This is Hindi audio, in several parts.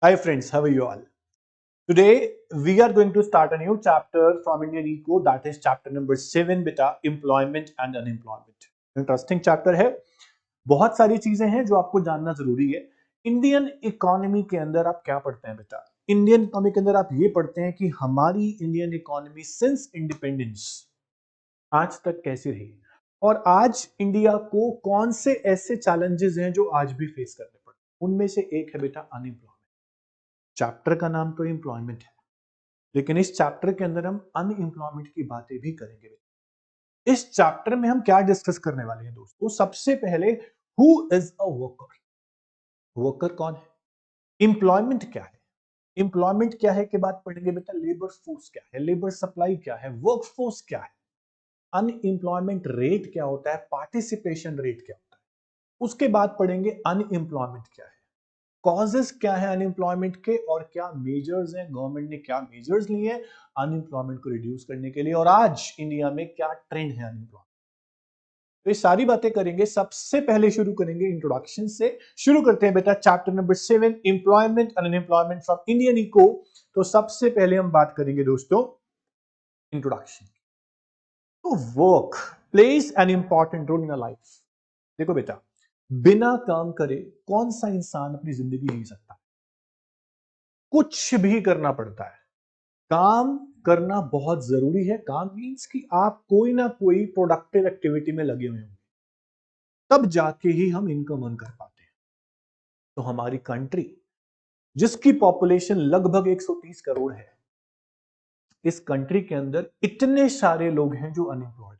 Hi friends, how are you all? Today we are going to start a new chapter from Indian Eco, that is chapter number 7 beta employment and unemployment. Interesting chapter है। बहुत सारी चीजें हैं जो आपको जानना जरूरी है। इंडियन इकोनॉमी के अंदर आप क्या पढ़ते हैं बेटा? इंडियन इकोनॉमी के अंदर आप ये पढ़ते हैं कि हमारी इंडियन इकोनॉमी सिंस इंडिपेंडेंस आज तक कैसी रही और आज इंडिया को कौन से ऐसे चैलेंजेस हैं जो आज भी फेस करने पड़े। उनमें से एक है बेटा अनएम्प्लॉयमेंट। चैप्टर का नाम तो एम्प्लॉयमेंट है, लेकिन इस चैप्टर के अंदर हम अनएम्प्लॉयमेंट की बातें भी करेंगे। इस चैप्टर में हम क्या डिस्कस करने वाले हैं दोस्तों? सबसे पहले who is a worker. Worker कौन है? एम्प्लॉयमेंट क्या है? एम्प्लॉयमेंट क्या है के बाद पढ़ेंगे बेटा लेबर फोर्स क्या है, लेबर सप्लाई क्या है, वर्क फोर्स क्या है, अनएम्प्लॉयमेंट रेट क्या होता है, पार्टिसिपेशन रेट क्या होता है। उसके बाद पढ़ेंगे अनएम्प्लॉयमेंट क्या है, कॉजेस क्या है अनएम्प्लॉयमेंट के और क्या मेजर्स हैं, गवर्नमेंट ने क्या मेजर्स लिए हैं अनएम्प्लॉयमेंट को रिड्यूस करने के लिए, और आज इंडिया में क्या ट्रेंड है अनएम्प्लॉयमेंट। तो ये सारी बातें करेंगे। सबसे पहले शुरू करेंगे इंट्रोडक्शन से। शुरू करते हैं बेटा chapter number 7 employment and unemployment from Indian eco. तो सबसे पहले हम बात करेंगे दोस्तों इंट्रोडक्शन। तो work plays an important role in life. देखो बेटा, बिना काम करे कौन सा इंसान अपनी जिंदगी जी सकता है? कुछ भी करना पड़ता है। काम करना बहुत जरूरी है। काम मीन्स कि आप कोई ना कोई प्रोडक्टिव एक्टिविटी में लगे हुए होंगे, तब जाके ही हम इनकम अर्न कर पाते हैं। तो हमारी कंट्री जिसकी पॉपुलेशन लगभग 130 करोड़ है, इस कंट्री के अंदर इतने सारे लोग हैं जो अनएम्प्लॉयड।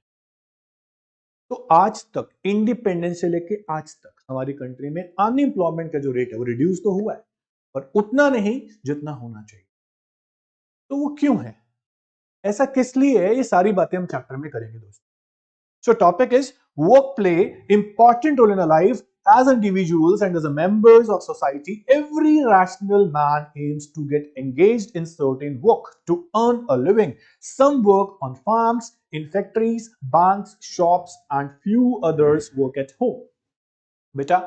तो आज तक इंडिपेंडेंस से लेके आज तक हमारी कंट्री में अनएम्प्लॉयमेंट का जो रेट है वो रिड्यूस तो हुआ है, पर उतना नहीं जितना होना चाहिए। तो वो क्यों है, ऐसा किस लिए है, ये सारी बातें हम चैप्टर में करेंगे दोस्तों। So topic is work play important role in our life as individuals and as a members of society. Every rational man aims to get engaged in certain work to earn a living. Some work on farms, in factories, banks, shops, and few others work at home. बेटा,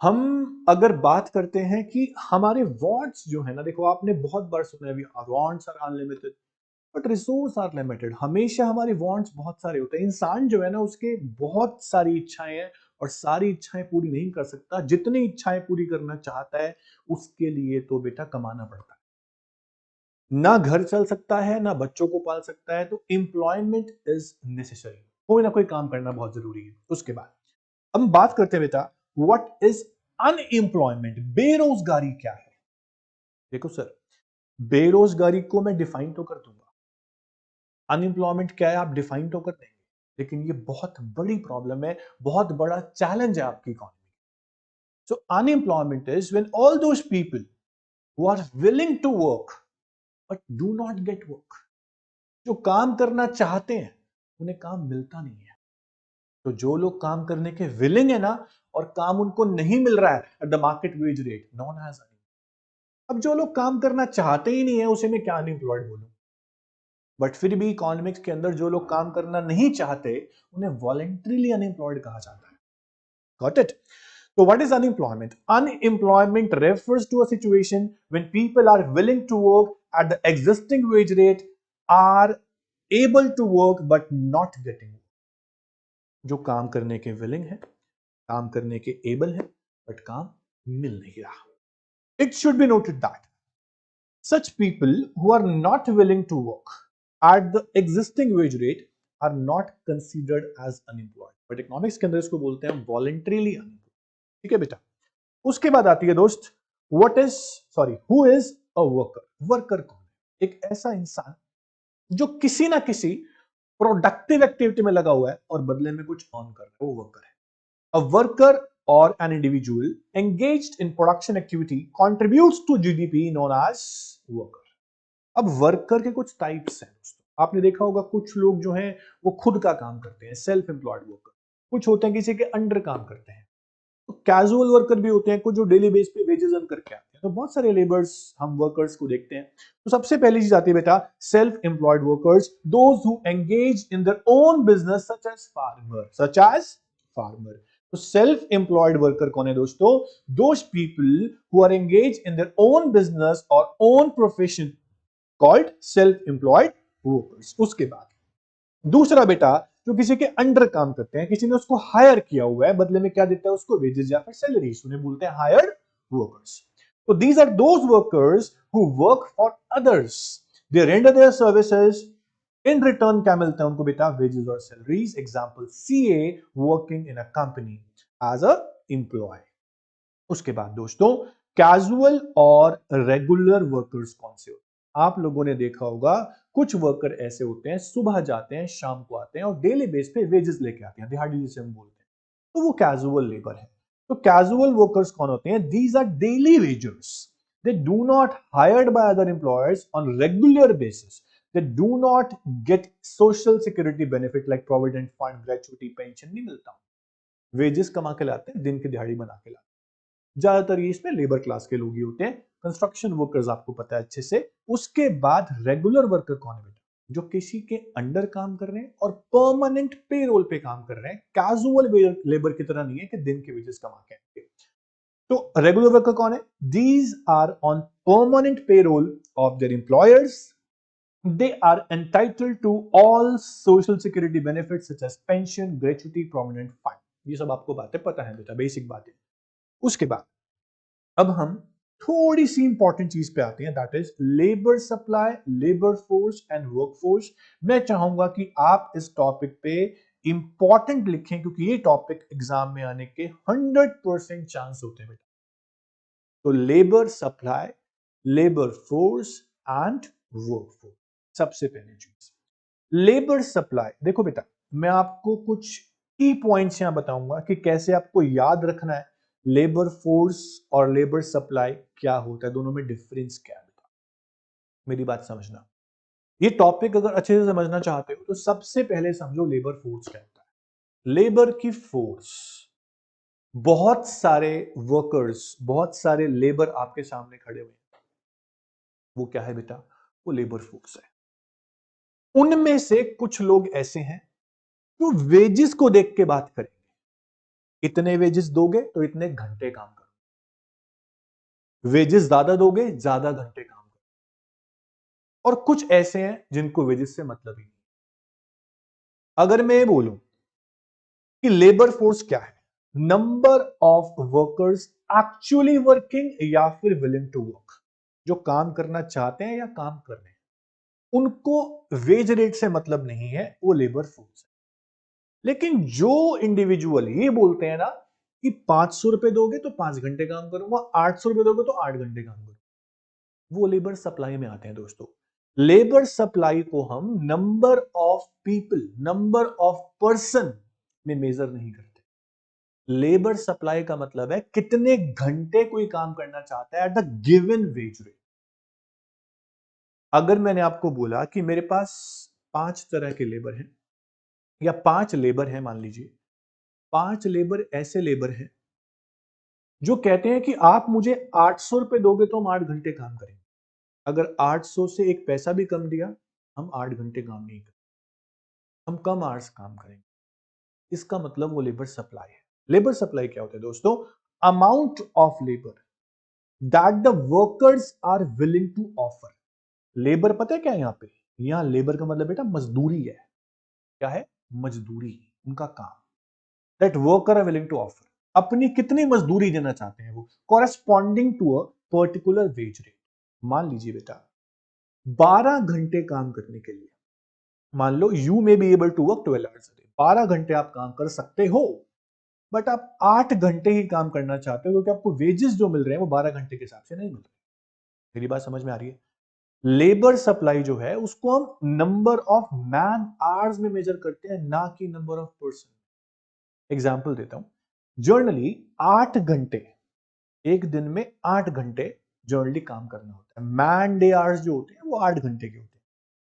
हम अगर बात करते हैं कि हमारे वॉन्ट्स जो है ना, देखो आपने बहुत बार सुना है wants are unlimited but resources are limited. हमेशा हमारे वांट्स बहुत सारे होते हैं। इंसान जो है ना, उसके बहुत सारी इच्छाएं हैं और सारी इच्छाएं पूरी नहीं कर सकता। जितनी इच्छाएं पूरी करना चाहता है उसके लिए तो बेटा कमाना पड़ता है। ना घर चल सकता है, ना बच्चों को पाल सकता है। तो एम्प्लॉयमेंट इज नेसेसरी, कोई ना कोई काम करना बहुत जरूरी है। उसके बाद हम बात करते हैं बेटा व्हाट इज अनएम्प्लॉयमेंट। बेरोजगारी क्या है? देखो सर, बेरोजगारी को मैं डिफाइन तो कर दूंगा, अनएम्प्लॉयमेंट क्या है आप डिफाइन तो कर देंगे, लेकिन ये बहुत बड़ी प्रॉब्लम है, बहुत बड़ा चैलेंज है आपकी economy. So unemployment is when all those people who are willing to work but do not get work. जो काम करना चाहते हैं उन्हें काम मिलता नहीं है। तो जो लोग काम करने के विलिंग है ना, और काम उनको नहीं मिल रहा है at the market wage rate, known as. अब जो लोग काम करना चाहते ही नहीं है उसे मैं क्या अनएम्प्लॉयड बोलूं? बट फिर भी इकोनॉमिक्स के अंदर जो लोग काम करना नहीं चाहते उन्हें वॉलेंट्रीली अनएम्प्लॉयड कहा जाता है। Got it? So what is unemployment? Unemployment refers to a situation when people are willing to work at the existing wage rate, are able to work but not getting work. जो काम करने के willing है, काम करने के able है, but काम मिल नहीं रहा. It should be noted that such people who are not willing to work at the existing wage rate are not considered as unemployed. But economics के अंदर इसको बोलते हैं voluntarily unemployed. ठीक है बेटा? उसके बाद आती है दोस्त who is a worker. Worker कौन है? एक ऐसा इंसान जो किसी ना किसी प्रोडक्टिव एक्टिविटी में लगा हुआ है और बदले में कुछ अर्न कर रहा है, वो वर्कर है। अ वर्कर और an individual engaged in production activity contributes to GDP known as worker. अब वर्कर के कुछ टाइप्स हैं दोस्तों। आपने देखा होगा कुछ लोग जो हैं वो खुद का काम करते हैं, सेल्फ एम्प्लॉयड वर्कर। कुछ होते हैं किसी के अंडर काम करते हैं। तो कैजुअल वर्कर भी होते हैं कुछ, जो डेली बेस पे वेजेस अर्न करके आते हैं। तो बहुत सारे लेबर्स हम वर्कर्स को देखते हैं। तो सबसे पहली चीज आती है बेटा self employed workers, those who engage in their own business such as farmer. तो सेल्फ एम्प्लॉयड वर्कर कौन है दोस्तों? Those people who are engage in their own business और own profession called self employed workers. उसके बाद दूसरा बेटा, जो किसी के अंडर काम करते हैं, किसी ने उसको हायर किया हुआ है, बदले में क्या देता है उसको? वेजेस या फिर सैलरीज, उन्हें बोलते हैं हायर्ड वर्कर्स। तो these are those workers who work for others, they render their services, in return क्या मिलता है उनको बेटा? वेजेस और salaries. Example, CA working in a company as a employee. उसके बाद दोस्तों, कैजुअल और रेगुलर वर्कर्स कौन से होते हैं? आप लोगों ने देखा होगा कुछ वर्कर ऐसे होते हैं, सुबह जाते हैं शाम को आते हैं और डेली बेस पे वेजेस लेके आते हैं, दिहाड़ी जिसे हम बोलते हैं, तो वो कैजुअल लेबर है। तो कैजुअल वर्कर्स कौन होते हैं? These are daily wagers, they do not hired by other employers on regular basis, they do not get social security benefit like provident fund, gratuity, pension नहीं मिलता। वेजेस कमा के लाते हैं, दिन की दिहाड़ी बना के लाते हैं। ज्यादातर ये इसमें लेबर क्लास के लोग ही होते हैं। कंस्ट्रक्शन वर्कर्स आपको पता है अच्छे से। उसके बाद रेगुलर वर्कर कौन है बेटा? जो किसी के अंडर काम कर रहे हैं और परमानेंट पेरोल पे काम कर रहे हैं, कैजुअल लेबर की तरह नहीं है कि दिन के वेजेस कमा के आएंगे। तो रेगुलर वर्कर कौन है? These are on permanent payroll of their employers, they are entitled to all social security benefits such as pension, gratuity, provident fund। ये सब आपको बातें पता है बेटा, बेसिक बातें। उसके बाद अब हम थोड़ी सी इंपॉर्टेंट चीज पे आते हैं, that is labour supply, labour force and work force. मैं चाहूंगा कि आप इस टॉपिक पे इंपॉर्टेंट लिखें, क्योंकि ये टॉपिक एग्जाम में आने के 100% चांस होते हैं बेटा। तो labour supply, labour force and work force. सबसे पहली चीज लेबर सप्लाई। देखो बेटा, मैं आपको कुछ की पॉइंट्स यहां बताऊंगा कि कैसे आपको याद रखना है लेबर फोर्स और लेबर सप्लाई क्या होता है, दोनों में डिफरेंस क्या है। बेटा मेरी बात समझना, ये टॉपिक अगर अच्छे से समझना चाहते हो तो सबसे पहले समझो लेबर फोर्स क्या होता है। लेबर की फोर्स, बहुत सारे वर्कर्स, बहुत सारे लेबर आपके सामने खड़े हुए हैं, वो क्या है बेटा? वो लेबर फोर्स है। उनमें से कुछ लोग ऐसे हैं जो वेजेस को देख के बात करेंगे, इतने वेजेस दोगे तो इतने घंटे काम करो, वेजेस ज्यादा दोगे ज्यादा घंटे काम करो। और कुछ ऐसे हैं जिनको वेजेस से मतलब ही नहीं। अगर मैं ये बोलूं कि लेबर फोर्स क्या है, number of workers actually working या फिर विलिंग टू वर्क, जो काम करना चाहते हैं या काम कर रहे हैं, उनको वेज रेट से मतलब नहीं है, वो लेबर फोर्स है। लेकिन जो इंडिविजुअल ये बोलते हैं ना कि 500 रुपए दोगे तो 5 घंटे काम करूंगा, 800 रुपए दोगे तो 8 घंटे काम करूंगा, वो लेबर सप्लाई में आते हैं दोस्तों। लेबर सप्लाई को हम number of people, number of person में मेजर नहीं करते। लेबर सप्लाई का मतलब है कितने घंटे कोई काम करना चाहता है at the given wage rate. अगर मैंने आपको बोला कि मेरे पास 5 तरह के लेबर हैं या 5 लेबर हैं, मान लीजिए 5 लेबर ऐसे लेबर हैं जो कहते हैं कि आप मुझे 800 रुपए दोगे तो हम 8 घंटे काम करेंगे, अगर 800 से एक पैसा भी कम दिया हम 8 घंटे काम नहीं करेंगे, हम कम आवर्स काम करेंगे। इसका मतलब वो लेबर सप्लाई है। लेबर सप्लाई क्या होता है दोस्तों? Amount of labour that the workers are willing to offer. Labour पता है क्या है यहां पे? यहां लेबर का मतलब बेटा मजदूरी है। क्या है? मजदूरी, उनका काम। That worker are willing to offer, अपनी कितनी मजदूरी देना चाहते हैं वो, corresponding to a particular wage rate. मान लीजिए बेटा 12 घंटे काम करने के लिए, मान लो you may be able to work 12 hours a day, 12 घंटे आप काम कर सकते हो, बट आप 8 घंटे ही काम करना चाहते हो क्योंकि आपको वेजेस जो मिल रहे हैं वो 12 घंटे के हिसाब से नहीं मिल रहे। मेरी बात समझ में आ रही है? लेबर सप्लाई जो है उसको हम नंबर ऑफ मैन आवर्स में मेजर करते हैं, ना कि नंबर ऑफ पर्सन। एग्जाम्पल देता हूं, जर्नली 8 घंटे, एक दिन में 8 घंटे जर्नली काम करना होता है। मैन डे आवर्स जो होते हैं वो 8 घंटे के होते हैं।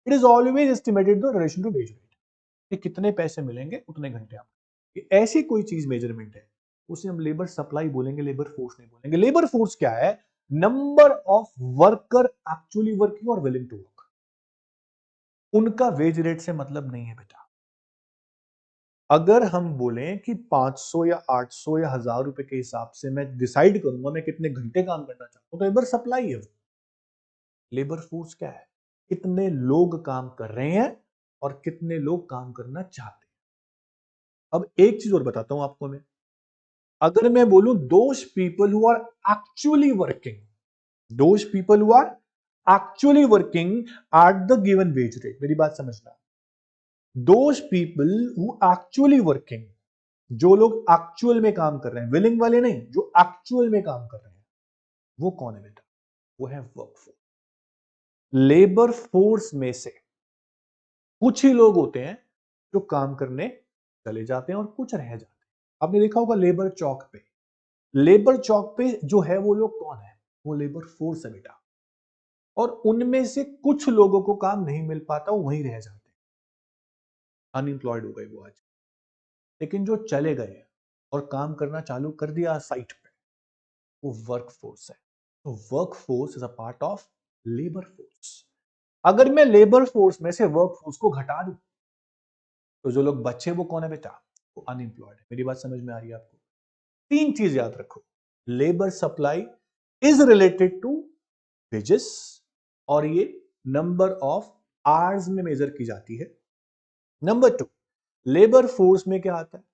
It is always estimated the relation to wage rate, कि कितने पैसे मिलेंगे उतने घंटे आप। ये ऐसी कोई चीज मेजरमेंट है, उसे हम लेबर सप्लाई बोलेंगे, लेबर फोर्स नहीं बोलेंगे। लेबर फोर्स क्या है? Number of worker actually working और विलिंग टू वर्क, उनका वेज रेट से मतलब नहीं है बेटा। अगर हम बोलें कि 500 या 800 या 1000 रुपए के हिसाब से मैं डिसाइड करूंगा मैं कितने घंटे काम करना चाहता हूं, तो लेबर सप्लाई है। लेबर फोर्स क्या है? कितने लोग काम कर रहे हैं और कितने लोग काम करना चाहते हैं। अब एक चीज और बताता हूं आपको मैं, अगर मैं बोलूं those people who are actually working, those people who are actually working at the given wage rate, मेरी बात समझना, those people who actually working, जो लोग एक्चुअल में काम कर रहे हैं, विलिंग वाले नहीं, जो एक्चुअल में काम कर रहे हैं, वो कौन है बेटा? वो है वर्कफोर्स। लेबर फोर्स में से कुछ ही लोग होते हैं जो काम करने चले जाते हैं और कुछ रह जाते हैं। आपने देखा होगा लेबर चौक पे, लेबर चौक पे जो है वो लोग कौन है? वो लेबर फोर्स है बेटा। और उनमें से कुछ लोगों को काम नहीं मिल पाता, वो वहीं रह जाते हैं, अनएम्प्लॉयड हो गए वो आज। लेकिन जो चले गए और काम करना चालू कर दिया साइट पे, वो वर्क फोर्स है। तो work force is a part of labour force. अगर मैं लेबर फोर्स में से वर्क फोर्स को घटा दूं, तो जो लोग बचे वो कौन है बेटा? वो अनएम्प्लॉयड है। मेरी बात समझ में आ रही है आपको? तीन चीज याद रखो, labour supply is related to wages, और ये नंबर ऑफ आवर्स में मेजर की जाती है। नंबर टू, लेबर फोर्स में क्या आता है?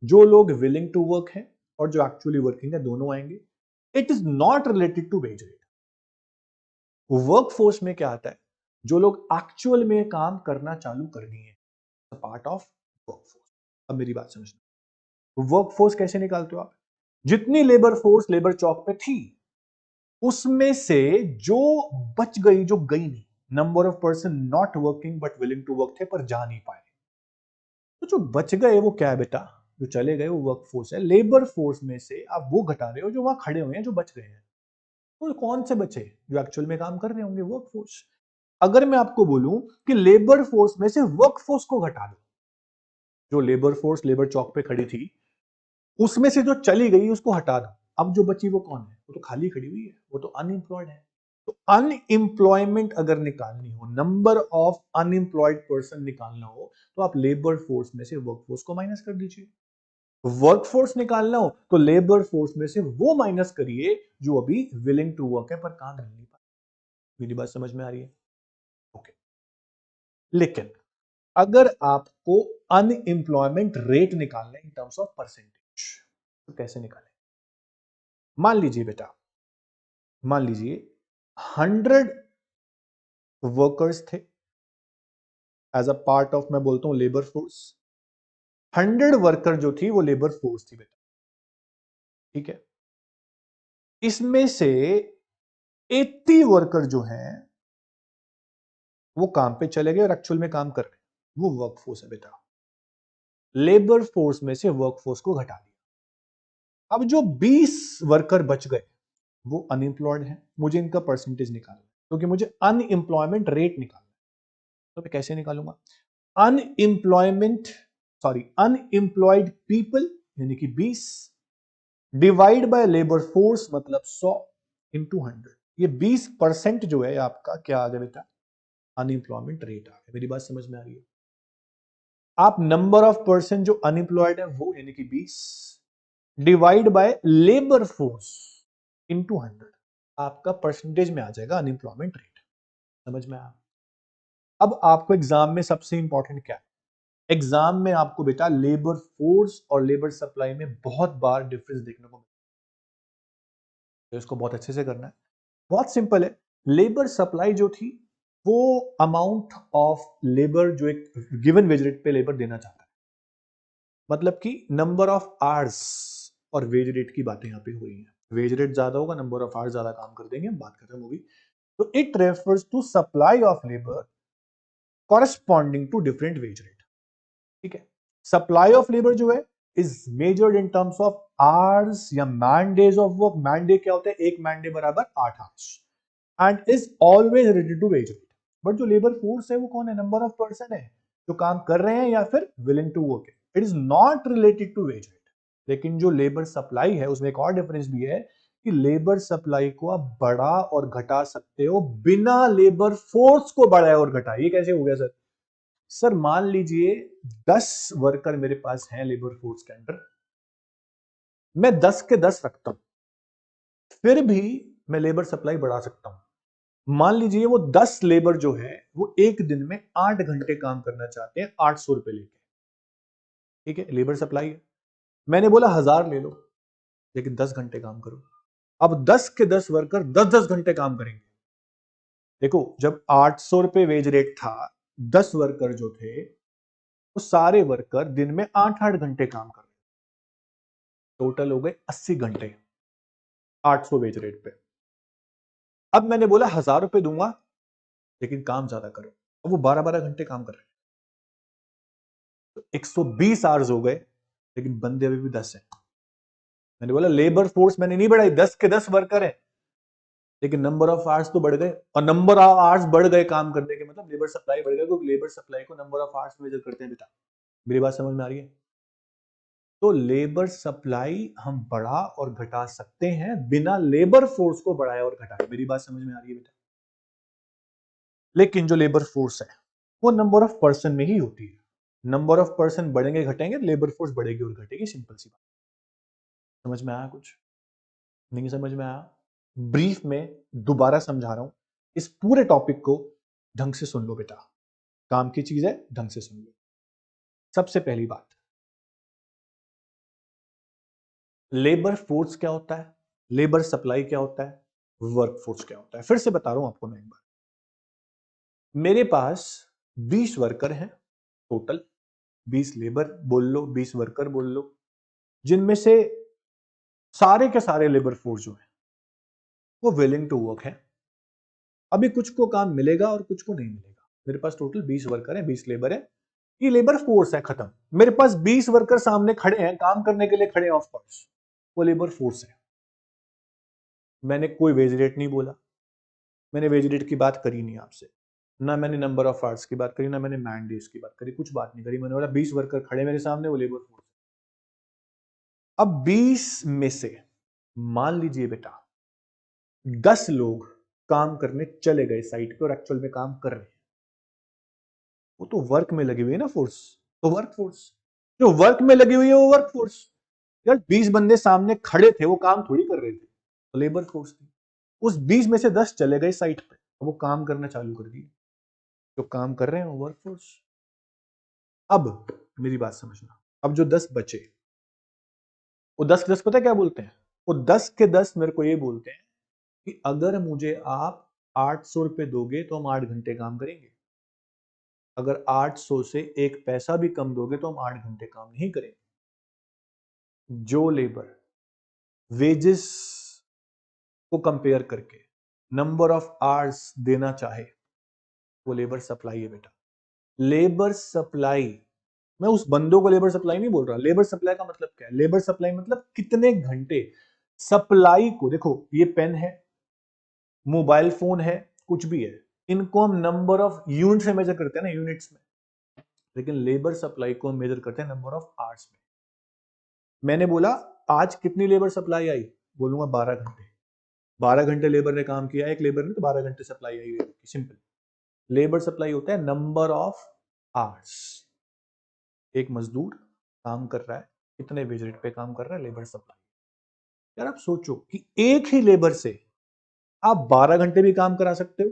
जो लोग विलिंग टू वर्क है और जो एक्चुअली वर्किंग है, दोनों आएंगे। It is not related to wage rate. Work force में क्या आता है? जो लोग एक्चुअल में काम करना चालू कर दिए हैं, पार्ट ऑफ वर्क फोर्स। अब मेरी बात समझना, वर्क फोर्स कैसे निकालते हो आप? जितनी लेबर फोर्स लेबर चौक पे थी, उसमें से जो बच गई, जो गई नहीं, number of person not working but willing to work थे पर जा नहीं पाए, तो जो बच गए वो क्या है बेटा? जो चले गए वो वर्क फोर्स है। लेबर फोर्स में से आप वो घटा रहे हो जो वहां खड़े हुए हैं, जो बच गए हैं। तो कौन से बचे? जो एक्चुअल में काम कर रहे होंगे, वर्क फोर्स। अगर मैं आपको बोलूं कि लेबर फोर्स में से वर्क फोर्स को घटा दो, जो लेबर फोर्स लेबर चौक पे खड़ी थी, उसमें से जो चली गई उसको हटा दो, अब जो बची वो कौन है? वो तो खाली खड़ी हुई है, वो तो अनएम्प्लॉयड है। तो अनएम्प्लॉयमेंट अगर निकालनी हो, नंबर ऑफ अनएम्प्लॉयड पर्सन निकालना हो, तो आप लेबर फोर्स में से वर्कफोर्स को माइनस कर दीजिए। वर्कफोर्स निकालना हो तो लेबर फोर्स में से वो माइनस करिए जो अभी विलिंग टू वर्क है पर काम नहीं पा। मेरी बात समझ में आ रही है? ओके। लेकिन अगर आपको अनएम्प्लॉयमेंट रेट निकालना है इन टर्म्स ऑफ परसेंटेज, तो कैसे निकालें? मान लीजिए बेटा, मान लीजिए 100 वर्कर्स थे एज अ पार्ट ऑफ, मैं बोलता हूं लेबर फोर्स। 100 वर्कर जो थी वो लेबर फोर्स थी बेटा, ठीक है। इसमें से 80 वर्कर जो हैं वो काम पे चले गए और एक्चुअल में काम कर रहे हैं, वो वर्क फोर्स है बेटा। लेबर फोर्स में से वर्क फोर्स को घटा दिया। अब जो 20 वर्कर बच गए वो अनएम्प्लॉयड है, मुझे इनका परसेंटेज निकालना है, क्योंकि मुझे अनएम्प्लॉयमेंट रेट निकालना है। तो मैं कैसे निकालूंगा? अनएम्प्लॉयमेंट, सॉरी, अनएम्प्लॉयड पीपल यानी कि 20 डिवाइड बाय लेबर फोर्स मतलब 100 इंटू 100। ये 20% जो है आपका क्या आ गया बेटा? अनएम्प्लॉयमेंट रेट आ गया। मेरी बात समझ में आ रही है? आप नंबर ऑफ पर्सन जो अनएम्प्लॉयड है वो यानी कि 20 divide by labour force into 100, आपका परसेंटेज में आ जाएगा अनएम्प्लॉयमेंट रेट। समझ में आया? अब आपको एग्जाम में सबसे इंपॉर्टेंट क्या है? एग्जाम में आपको बेटा लेबर फोर्स और लेबर सप्लाई में बहुत बार डिफरेंस देखने को मिलता है, तो इसको बहुत अच्छे से करना है। बहुत सिंपल है। लेबर सप्लाई जो थी वो अमाउंट ऑफ लेबर जो एक गिवन वेज रेट पे लेबर देना चाहता है, मतलब कि नंबर ऑफ आवर्स और वेज रेट की बातें यहां पे हो रही हैं। वेज रेट ज्यादा होगा, नंबर ऑफ आवर्स ज्यादा काम कर देंगे, हम बात कर रहे होगी। तो it refers to supply of labour corresponding to different wage rate, ठीक है। सप्लाई ऑफ लेबर जो है is measured in terms of hours या man days of work. Man day क्या होता है? एक मैन डे बराबर 8 hours, and is always related to wage rate. But जो लेबर फोर्स है वो कौन है? नंबर ऑफ पर्सन है जो काम कर रहे हैं या फिर विलिंग टू वर्क है। It is not related to wage rate. लेकिन जो लेबर सप्लाई है उसमें एक और डिफरेंस भी है कि लेबर सप्लाई को आप बढ़ा और घटा सकते हो बिना लेबर फोर्स को बढ़ाए और घटाए। ये कैसे हो गया सर? सर मान लीजिए 10 वर्कर मेरे पास हैं लेबर फोर्स के अंडर, मैं 10 के 10 रखता हूं, फिर भी मैं लेबर सप्लाई बढ़ा सकता हूं। मान लीजिए वो 10 लेबर जो है वो एक दिन में 8 घंटे काम करना चाहते हैं 800 रुपए लेके, ठीक है, लेबर सप्लाई है। मैंने बोला 1000 ले लो, लेकिन 10 घंटे काम करो। अब 10 के 10 वर्कर 10-10 घंटे काम करेंगे। देखो जब 800 रुपए वेज रेट था, 10 वर्कर जो थे वो सारे वर्कर दिन में 8-8 घंटे काम कर रहे, टोटल हो गए 80 घंटे 800 वेज रेट पे। अब मैंने बोला 1000 रुपए दूंगा, लेकिन काम ज्यादा करो। अब वो 12-12 घंटे काम कर रहे हैं, तो 120 आवर्स हो गए, लेकिन बंदे अभी भी 10 हैं। मैंने बोला लेबर फोर्स मैंने नहीं बढ़ाई, 10 के 10 वर्कर है, लेकिन नंबर ऑफ आवर्स तो बढ़ गए, और नंबर ऑफ आवर्स बढ़ गए काम करने के मतलब लेबर सप्लाई बढ़ गया, क्योंकि लेबर सप्लाई को नंबर ऑफ आवर्स मेजर करते हैं बेटा। मेरी बात समझ में आ रही है? तो लेबर सप्लाई हम बढ़ा और घटा सकते हैं बिना लेबर फोर्स को बढ़ाए और घटाए। मेरी बात समझ में आ रही है बेटा? लेकिन जो लेबर फोर्स है वो नंबर ऑफ पर्सन में ही होती है। नंबर ऑफ पर्सन बढ़ेंगे घटेंगे, लेबर फोर्स बढ़ेगी और घटेगी, सिंपल सी बात। समझ में आया कुछ? नहीं समझ में आया? ब्रीफ में दोबारा समझा रहा हूं, इस पूरे टॉपिक को ढंग से सुन लो बेटा, काम की चीज है, ढंग से सुन लो। सबसे पहली बात, लेबर फोर्स क्या होता है, लेबर सप्लाई क्या होता है, वर्क फोर्स क्या होता है। फिर से बता रहा हूं आपको मैं एक बार। मेरे पास 20 वर्कर हैं टोटल, 20 लेबर बोल लो, 20 वर्कर बोल लो, जिनमें से सारे के सारे लेबर फोर्स जो है वो विलिंग टू वर्क है। अभी कुछ को काम मिलेगा और कुछ को नहीं मिलेगा। मेरे पास टोटल 20 वर्कर है, 20 लेबर है, ये लेबर फोर्स है, खत्म। मेरे पास 20 वर्कर सामने खड़े हैं, काम करने के लिए खड़े हैं, ऑफ कोर्स वो लेबर फोर्स है। मैंने कोई वेज रेट नहीं बोला, मैंने वेज रेट की बात करी नहीं आपसे, ना मैंने नंबर ऑफ आवर्स की बात करी, ना मैंने मैन डेज की बात करी, कुछ बात नहीं करी। मैंने बोला 20 वर्कर खड़े मेरे सामने, वो लेबर फोर्स। अब 20 में से मान लीजिए बेटा 10 लोग काम करने चले गए साइट पे और एक्चुअल में काम कर रहे हैं, वो तो वर्क में लगी हुई है ना फोर्स, तो वर्क फोर्स जो वर्क में लगी हुई है वो वर्क फोर्स। यार 20 बंदे सामने खड़े थे, वो काम थोड़ी कर रहे थे, तो लेबर फोर्स थी। उस 20 में से 10 चले गए साइट पे, वो काम करना चालू कर दिए, जो काम कर रहे हैं वो वर्क फोर्स। अब मेरी बात समझना, अब जो 10 बचे, वो 10 के 10 पता है क्या बोलते हैं? वो 10 के 10 मेरे को ये बोलते हैं कि अगर मुझे आप 800 रुपए दोगे तो हम 8 घंटे काम करेंगे, अगर 800 से एक पैसा भी कम दोगे तो हम 8 घंटे काम नहीं करेंगे। जो लेबर वेजेस को कंपेयर करके नंबर ऑफ आवर्स देना चाहे, वो लेबर सप्लाई है बेटा। लेबर सप्लाई, मैं उस बंदों को लेबर सप्लाई नहीं बोल रहा। लेबर सप्लाई का मतलब क्या है? लेबर सप्लाई मतलब कितने घंटे सप्लाई को, देखो ये पेन है, मोबाइल फोन है, कुछ भी है, इनको हम नंबर ऑफ यूनिट से मेजर करते हैं ना, यूनिट्स में, लेकिन लेबर सप्लाई को हम मेजर करते हैं नंबर ऑफ आवर्स में। मैंने बोला आज कितनी लेबर सप्लाई आई, बोलूंगा 12 घंटे। 12 घंटे लेबर ने काम किया, एक लेबर ने, तो 12 घंटे सप्लाई आई लेबर की, सिंपल। लेबर सप्लाई होता है नंबर ऑफ आवर्स। एक मजदूर काम कर रहा है, कितने वेज रेट पे काम कर रहा है, लेबर सप्लाई। यार आप सोचो कि एक ही लेबर से आप 12 घंटे भी काम करा सकते हो,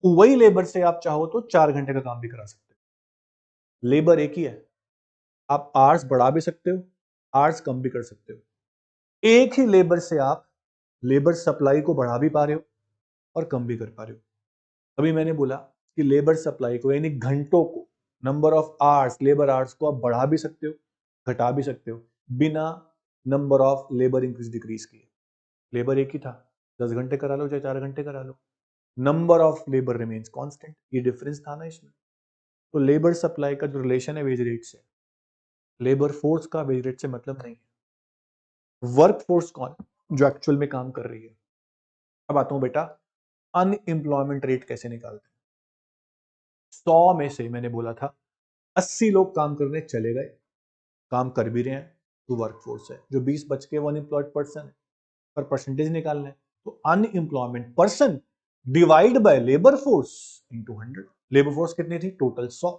वही लेबर से आप चाहो तो 4 घंटे का काम भी करा सकते हो। लेबर एक ही है, आप आवर्स बढ़ा भी सकते हो, आवर्स कम भी कर सकते हो। एक ही लेबर से आप लेबर सप्लाई को बढ़ा भी पा रहे हो और कम भी कर पा रहे हो। अभी मैंने बोला कि लेबर सप्लाई को यानी घंटों को, number of hours, labour hours को आप बढ़ा भी सकते हो, घटा भी सकते हो, बिना number of labour increase decrease किए। लेबर एक ही था, 10 घंटे करा लो चाहे 4 घंटे करा लो, number of labour remains constant. ये डिफरेंस था ना इसमें। तो लेबर सप्लाई का जो रिलेशन है वेज रेट से, लेबर फोर्स का वेज रेट से मतलब नहीं है। वर्क फोर्स कौन, जो एक्चुअल में काम कर रही है। अब आता हूं बेटा अनएम्प्लॉयमेंट रेट कैसे निकालते हैं। 100 में से मैंने बोला था 80 लोग काम करने चले गए, काम कर भी रहे हैं, तो वर्क फोर्स है। जो 20 बच के वो अनएम्प्लॉयड पर्सन है, पर परसेंटेज निकालना है, तो unemployment person divide by labour force into 100। Labour force कितनी थी टोटल 100,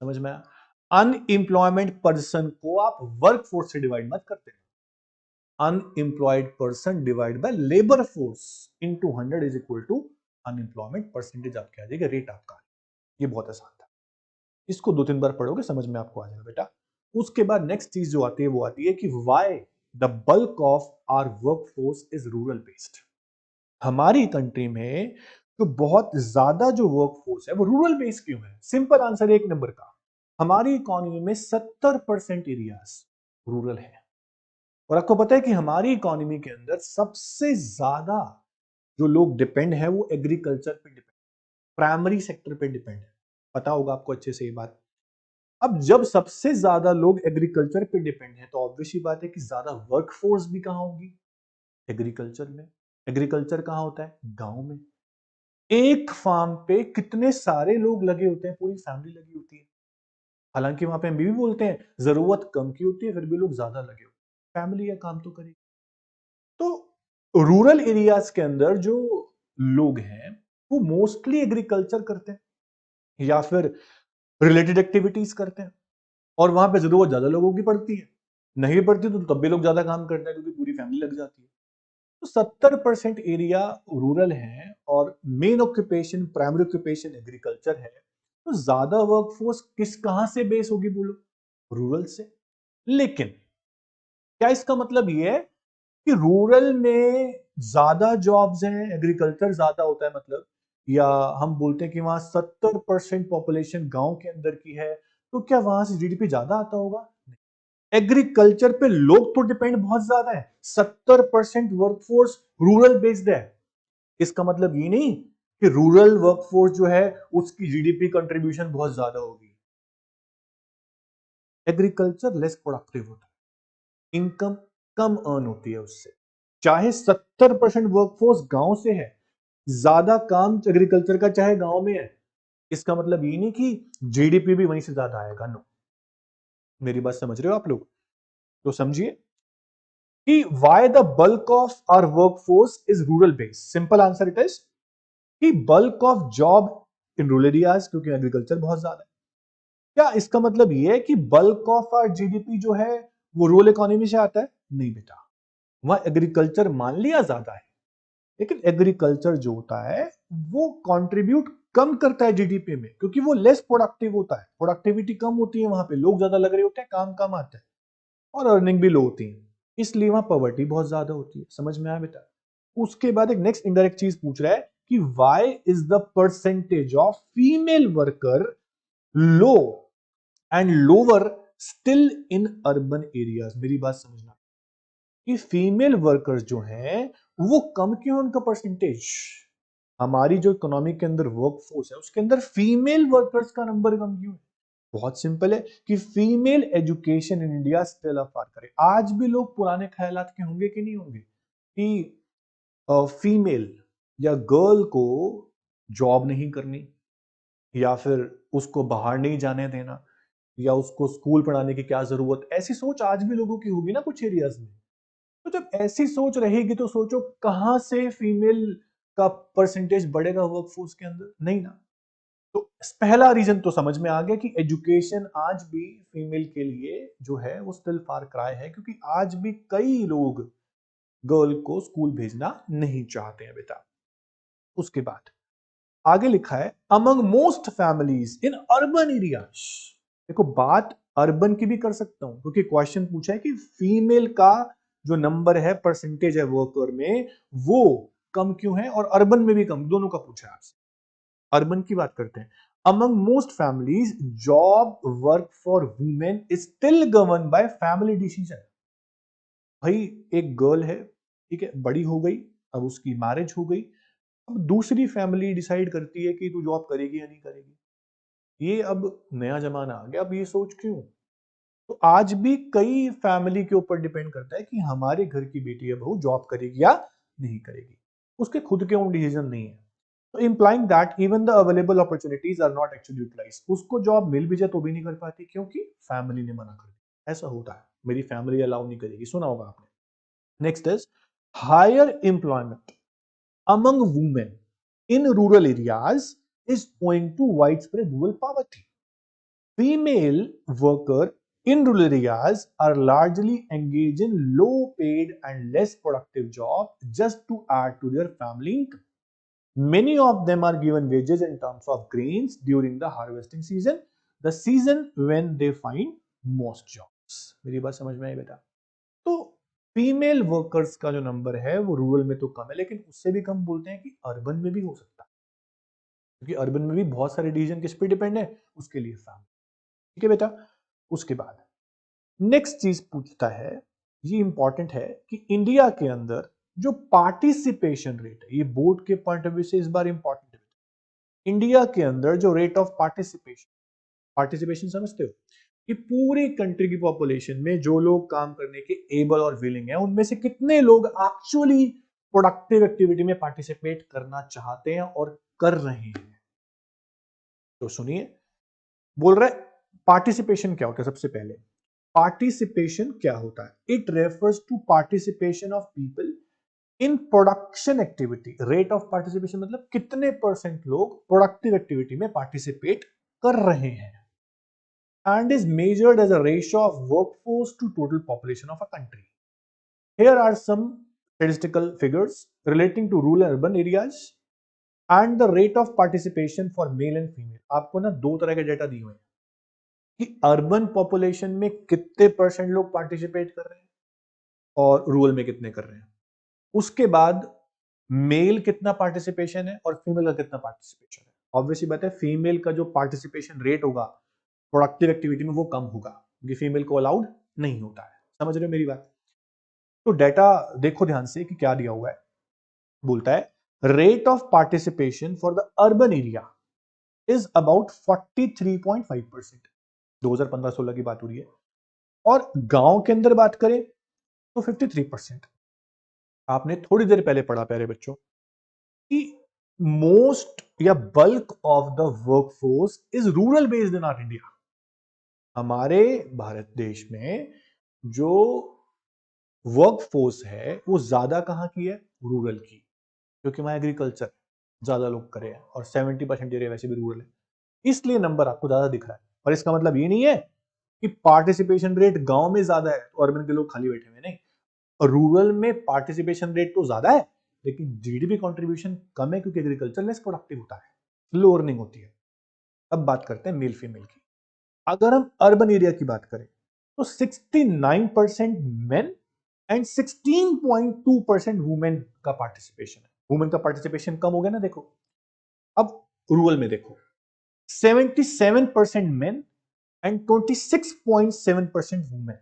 समझ में आया? अनएम्प्लॉयमेंट पर्सन को आप वर्क फोर्स से डिवाइड मत करते, unemployed person divide by labour force into 100 is equal to unemployment percentage आपके आ जाएगा, रेट आपका। ये बहुत आसान था, इसको 2-3 बार पढ़ोगे समझ में आपको आ जाएगा बेटा। उसके बाद नेक्स्ट चीज जो आती है वो आती है कि why the bulk of our workforce is rural based. हमारी कंट्री में तो बहुत ज्यादा जो वर्कफोर्स है वो रूरल बेस्ड क्यों है? सिंपल आंसर है 1 नंबर का, हमारी इकोनॉमी में 70% एरियाज रूरल है। और आपको पता है कि हमारी इकोनॉमी के अंदर सबसे ज्यादा जो लोग डिपेंड है वो एग्रीकल्चर पे डिपेंड, प्राइमरी सेक्टर पे डिपेंड है। पता होगा आपको अच्छे से ये बात। अब जब सबसे ज्यादा लोग एग्रीकल्चर पे डिपेंड है तो ऑब्वियस ही बात है कि ज्यादा वर्कफोर्स भी कहां होगी? एग्रीकल्चर में। एग्रीकल्चर कहां होता है? गांव में। एक फार्म पे कितने सारे लोग लगे होते हैं, पूरी फैमिली लगी होती है। हालांकि वहां पे हम भी बोलते हैं जरूरत कम की होती है, फिर भी लोग ज्यादा लगे होते हैं, फैमिली या काम तो करेगी। तो रूरल एरियाज के अंदर जो लोग हैं वो मोस्टली एग्रीकल्चर करते हैं या फिर रिलेटेड एक्टिविटीज करते हैं, और वहां पे जरूरत ज्यादा लोगों की पड़ती है। नहीं पड़ती तो तब भी लोग ज्यादा काम करते हैं क्योंकि पूरी फैमिली लग जाती है। तो 70% एरिया रूरल है और main occupation, primary occupation agriculture है। तो ज्यादा वर्कफोर्स किस कहां से बेस होगी बोलो? रूरल से। लेकिन क्या इसका मतलब ये है कि रूरल में ज्यादा जॉब्स हैं, एग्रीकल्चर ज्यादा होता है मतलब, या हम बोलते हैं कि वहां 70% पॉपुलेशन गांव के अंदर की है, तो क्या वहां से जीडीपी ज्यादा आता होगा? एग्रीकल्चर पे लोग तो डिपेंड बहुत ज्यादा है, 70% वर्कफोर्स रूरल बेस्ड है। इसका मतलब ये नहीं कि रूरल वर्कफोर्स जो है उसकी जीडीपी कंट्रीब्यूशन बहुत ज्यादा होगी। एग्रीकल्चर लेस प्रोडक्टिव होता है, इनकम कम अर्न होती है उससे। चाहे 70% वर्कफोर्स गांव से है, ज्यादा काम एग्रीकल्चर का चाहे गांव में है, इसका मतलब ये नहीं कि जीडीपी भी वहीं से ज्यादा आएगा। नो, मेरी बात समझ रहे हो आप लोग? तो समझिए कि why the bulk of our workforce is rural based. Simple answer it is कि bulk of job in rural areas, क्योंकि एग्रीकल्चर बहुत ज्यादा है। क्या इसका मतलब यह है कि बल्क ऑफ आवर जीडीपी जो है वो रूरल इकोनॉमी से आता है? नहीं बेटा, वहां एग्रीकल्चर मान लिया ज्यादा है, लेकिन एग्रीकल्चर जो होता है वो कंट्रीब्यूट कम करता है जीडीपी में, क्योंकि वो लेस प्रोडक्टिव होता है, प्रोडक्टिविटी कम होती है, वहां पे लोग ज्यादा लग रहे होते हैं, काम कम आता है और अर्निंग भी लो होती है, इसलिए वहां पॉवर्टी बहुत ज्यादा होती है। समझ में आया बेटा? उसके बाद एक नेक्स्ट इनडायरेक्ट चीज पूछ रहा है कि why is the percentage of female worker low and lower still in urban areas. मेरी बात समझना कि फीमेल वर्कर्स जो हैं वो कम क्यों उनका परसेंटेज? हमारी जो इकोनॉमी के अंदर वर्कफोर्स है उसके अंदर फीमेल वर्कर्स का नंबर कम क्यों है? बहुत सिंपल है कि female education in India still a far cry. आज भी लोग पुराने ख्यालात के होंगे कि नहीं होंगे कि फीमेल या गर्ल को जॉब नहीं करनी, या फिर उसको बाहर नहीं जाने देना, या उसको स्कूल पढ़ाने की क्या जरूरत, ऐसी सोच आज भी लोगों की होगी ना कुछ एरियाज में। तो जब ऐसी सोच रहेगी तो सोचो कहां से फीमेल का परसेंटेज बढ़ेगा वर्कफोर्स के अंदर? नहीं ना। तो पहला रीजन तो समझ में आ गया कि एजुकेशन आज भी फीमेल के लिए जो है वो स्टिल फार क्राई है, क्योंकि आज भी कई लोग गर्ल को स्कूल भेजना नहीं चाहते हैं बेटा। उसके बाद आगे लिखा है among most families in urban areas. देखो, बात अर्बन की भी कर सकता हूं क्योंकि क्वेश्चन पूछा है कि फीमेल का जो नंबर है, परसेंटेज है वर्कर में, वो कम क्यों है, और अर्बन में भी कम, दोनों का पूछा है आपसे। अर्बन की बात करते हैं। Among most families job work for women is still govern by family decision. भाई, एक गर्ल है, ठीक है, बड़ी हो गई, अब उसकी मैरिज हो गई, अब दूसरी फैमिली डिसाइड करती है कि तू जॉब करेगी या नहीं करेगी। ये अब नया जमाना आ गया, अब ये सोच क्यों? तो आज भी कई फैमिली के ऊपर डिपेंड करता है कि हमारे घर की बेटी या बहू जॉब करेगी या नहीं करेगी, उसके खुद के ओन डिसीजन नहीं है। तो implying that even the available opportunities are not actually utilised. उसको जॉब मिल भी जाए तो भी नहीं कर पाती क्योंकि फैमिली ने मना कर दिया। ऐसा होता है, मेरी फैमिली अलाउ नहीं करेगी, सुना होगा आपने। Next is higher employment among women in rural areas is owing to widespread rural poverty। female worker in rural areas are largely engaged in low paid and less productive jobs just to add to their family income. Many of them are given wages in terms of grains during the harvesting season, the season when they find most jobs. मेरी बात समझ में आई बेटा? तो फीमेल वर्कर्स का जो नंबर है वो रूरल में तो कम है, लेकिन उससे भी कम बोलते हैं कि अर्बन में भी हो सकता है, क्योंकि अर्बन में भी बहुत सारे डिसीजन किस पे डिपेंड है, उसके लिए फैमिली। ठीक है बेटा? उसके बाद नेक्स्ट चीज पूछता है, ये इंपॉर्टेंट है कि इंडिया के अंदर जो पार्टिसिपेशन रेट है, ये बोर्ड के पॉइंट ऑफ व्यू से इस बार इंपॉर्टेंट है। इंडिया के अंदर जो रेट ऑफ पार्टिसिपेशन, पार्टिसिपेशन समझते हो कि पूरी कंट्री की पॉपुलेशन में जो लोग काम करने के एबल और विलिंग है, उनमें से कितने लोग एक्चुअली प्रोडक्टिव एक्टिविटी में पार्टिसिपेट करना चाहते हैं और कर रहे हैं। तो सुनिए, बोल रहे पार्टिसिपेशन क्या होता है। सबसे पहले पार्टिसिपेशन क्या होता है? It refers to participation of people in production activity. Rate of participation मतलब कितने परसेंट लोग प्रोडक्टिव एक्टिविटी में पार्टिसिपेट कर रहे हैं, and is measured as a ratio of workforce to total population of a country. Here are some statistical figures relating to rural and urban areas and the rate of participation for male and female. आपको ना दो तरह के डेटा दिए हुए हैं कि अर्बन पॉपुलेशन में कितने परसेंट लोग पार्टिसिपेट कर रहे हैं और रूरल में कितने कर रहे हैं। उसके बाद मेल कितना पार्टिसिपेशन है और फीमेल का कितना पार्टिसिपेशन है। ऑब्वियसली बात है, फीमेल का जो पार्टिसिपेशन रेट होगा प्रोडक्टिव एक्टिविटी में वो कम होगा, क्योंकि फीमेल को अलाउड नहीं होता है। समझ रहे हो मेरी बात? तो डेटा देखो ध्यान से कि क्या दिया हुआ है। बोलता है rate of participation for the urban area is about 43.5%। 2015-16 की बात हो रही है। और गांव के अंदर बात करें तो 53%। आपने थोड़ी देर पहले पढ़ा प्यारे बच्चों कि मोस्ट या bulk of the workforce is rural based in our India. हमारे भारत देश में जो वर्कफोर्स है वो ज्यादा कहां की है? रूरल की, क्योंकि वहां एग्रीकल्चर ज्यादा लोग करे हैं और 70% एरिया वैसे भी रूरल है, इसलिए नंबर आपको ज्यादा दिख रहा है। और इसका मतलब ये नहीं है कि पार्टिसिपेशन रेट गांव में ज्यादा है तो अर्बन के लोग खाली बैठे हुए, नहीं। और रूरल में पार्टिसिपेशन रेट तो ज्यादा है, लेकिन जीडीपी कंट्रीब्यूशन कम है, क्योंकि एग्रीकल्चर लेस प्रोडक्टिव होता है, लो अर्निंग होती है। अब बात करते हैं मेल फीमेल की। अगर हम अर्बन एरिया की बात करें तो 69% मेन एंड 16.2% वुमेन का पार्टिसिपेशन है। वुमेन का पार्टिसिपेशन कम हो गया ना, देखो। अब रूरल में देखो 77% मेन एंड 26.7% वुमेन।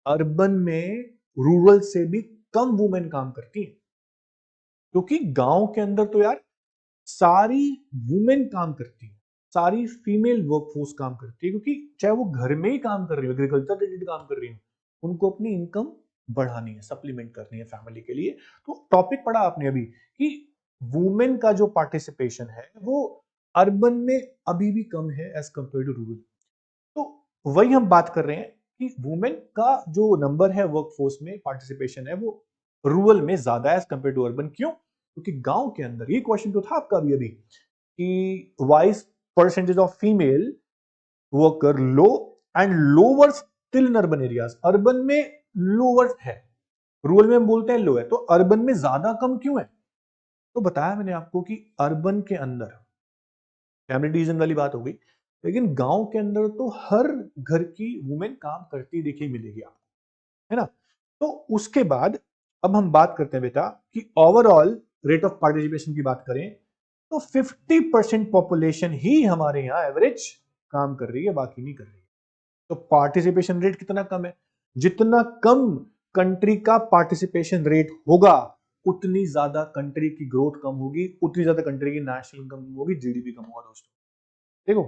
अर्बन में रूरल से भी कम वुमेन काम करती है, क्योंकि गांव के अंदर तो यार सारी वुमेन काम करती है, सारी फीमेल वर्कफोर्स काम करती है, क्योंकि चाहे वो घर में ही काम कर रही हो, एग्रीकल्चर रिलेटेड काम कर रही हो, उनको अपनी इनकम बढ़ानी है, सप्लीमेंट करनी है फैमिली के लिए। तो टॉपिक पढ़ा आपने अभी कि वुमेन का जो पार्टिसिपेशन है वो अर्बन में अभी भी कम है एज कंपेयर टू रूरल। तो वही हम बात कर रहे हैं कि वुमेन का जो नंबर है वर्कफोर्स में पार्टिसिपेशन है वो रूरल में ज्यादा है एज कंपेयर टू अर्बन। क्यों? क्योंकि गांव के अंदर, ये क्वेश्चन तो था आपका अभी अभी कि wise percentage of female worker low and lower still in urban areas. Urban में लोअर है, रूरल में हम बोलते हैं लो है, तो अर्बन में ज्यादा कम क्यों है? तो बताया मैंने आपको कि अर्बन के अंदर फैमिली डिवीजन वाली बात हो गई, लेकिन गांव के अंदर तो हर घर की वुमेन काम करती देखी मिलेगी आपको, है ना। तो उसके बाद अब हम बात करते हैं बेटा कि ओवरऑल रेट ऑफ पार्टिसिपेशन की बात करें तो 50% पॉपुलेशन ही हमारे यहाँ एवरेज काम कर रही है, बाकी नहीं कर रही है। तो पार्टिसिपेशन रेट कितना कम है? जितना कम कंट्री का पार्टिसिपेशन रेट होगा उतनी ज्यादा कंट्री की ग्रोथ कम होगी, उतनी ज्यादा कंट्री की नेशनल इनकम कम होगी, जीडीपी कम होगा। दोस्तों देखो,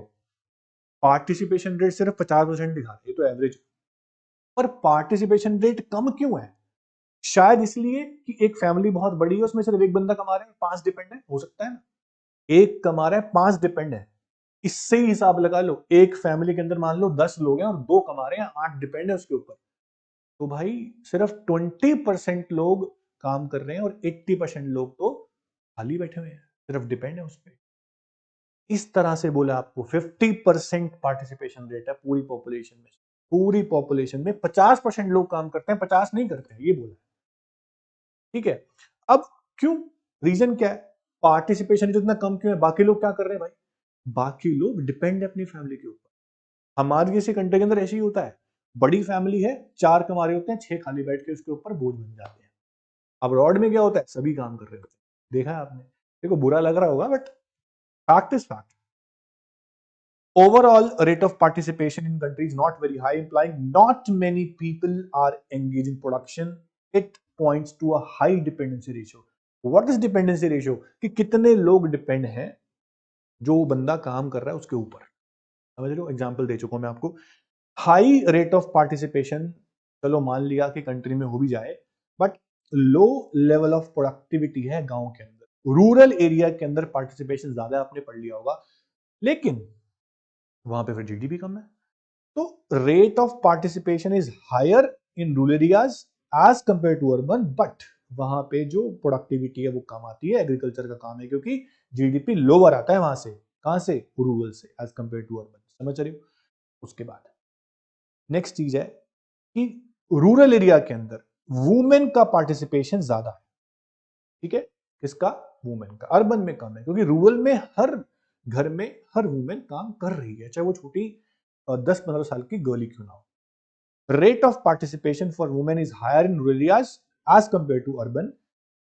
पार्टिसिपेशन रेट सिर्फ 50% दिखाते हैं तो एवरेज, पर पार्टिसिपेशन रेट कम क्यों है? शायद इसलिए कि एक फैमिली बहुत बड़ी है, उसमें सिर्फ एक बंदा कमा रहा है, 5 डिपेंड है, हो सकता है ना। एक कमा रहा है, 5 डिपेंड है, इससे ही हिसाब लगा लो। एक फैमिली के अंदर मान लो 10 लोग हैं और 2 कमा रहे हैं, 8 डिपेंड है उसके ऊपर। तो भाई सिर्फ 20% लोग काम कर रहे हैं और 80% लोग तो खाली बैठे हुए हैं, सिर्फ डिपेंड है उस पर। इस तरह से बोला आपको 50% पार्टिसिपेशन रेट है पूरी पॉपुलेशन में। पूरी पॉपुलेशन में 50% लोग काम करते हैं, 50 नहीं करते हैं, ये बोला। ठीक है, अब क्यों, रीजन क्या है, पार्टिसिपेशन इतना कम क्यों है, बाकी लोग क्या कर रहे हैं भाई, बाकी लोग डिपेंड है अपनी फैमिली के ऊपर। हमारी जैसी कंट्री के अंदर ऐसे ही होता है, बड़ी फैमिली है, 4 कमा रहे होते हैं, 6 खाली बैठ के उसके ऊपर बोझ बन जाते हैं। अब्रॉड में क्या होता है, सभी काम कर रहे होते हैं, देखा है आपने। देखो बुरा लग रहा होगा but fact is fact. Overall rate of participation in country is not very high, implying not many people are engaged in production. It points to a high dependency ratio. What is dependency ratio? कि कितने लोग डिपेंड हैं जो बंदा काम कर रहा है उसके ऊपर। समझ रहे हो, एग्जाम्पल दे चुका हूं मैं आपको। हाई रेट ऑफ पार्टिसिपेशन चलो मान लिया कि कंट्री में हो भी जाए, but low level of productivity है गांव के अंदर, रूरल एरिया के अंदर पार्टिसिपेशन ज्यादा है, आपने पढ़ लिया होगा, लेकिन वहां पे फिर जीडीपी कम है। तो rate of participation is higher in rural areas as compare to urban, but वहां पे जो प्रोडक्टिविटी है वो कम आती है, एग्रीकल्चर का काम है, क्योंकि जीडीपी लोअर आता है वहां से, कहां से, रूरल से, एज कंपेयर टू अर्बन। समझ रहे हो। उसके बाद नेक्स्ट चीज है कि रूरल एरिया के अंदर वुमेन का पार्टिसिपेशन ज्यादा है। ठीक है, किसका, वुमेन का। अर्बन में कम है, क्योंकि रूरल में हर घर में हर वुमेन काम कर रही है, चाहे वो छोटी 10-15 साल की गर्ल क्यों ना हो। Rate of participation for women is higher in rural areas as compare to urban.